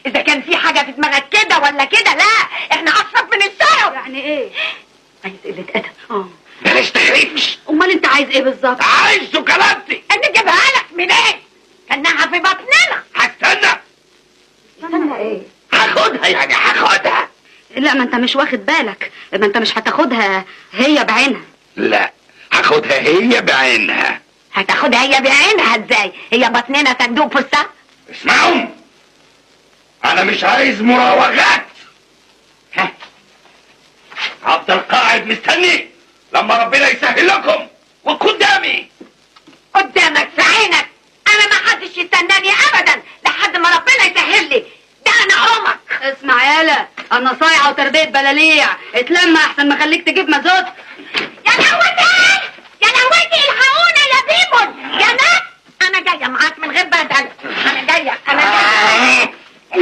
اذا كان في حاجه في دماغك كده ولا كده لا، احنا اشرف من الشرف. يعني ايه؟ عايز قله ادب. بلاش تخريبش. امال انت عايز ايه بالظبط؟ عايز شوكولاتتي. انت جايبها لك منين؟ كانها في بطننا. هستنى. استنى ايه؟ هاخدها يعني هاخدها. لا ما انت مش واخد بالك، ما انت مش هتاخدها هي بعينها. لا هاخدها هي بعينها. هتاخدها هي بعينها ازاي؟ هي بطننا صندوق فستان؟ اسمعوا، انا مش عايز مراوغات. هفضل قاعد مستني لما ربنا يسهل لكم وقدامي. قدامك في عينك. انا ما حدش يستناني ابدا لحد ما ربنا يسهل لي. ده انا امك. اسمع يالا، انا صايعه وتربيه بلاليع، اتلم احسن ما اخليك تجيب مازوت. يا لهوتي يا لهوتي، الحقونا يا بيبون يا ناس. انا جايه معاك من غير بدل. انا جايه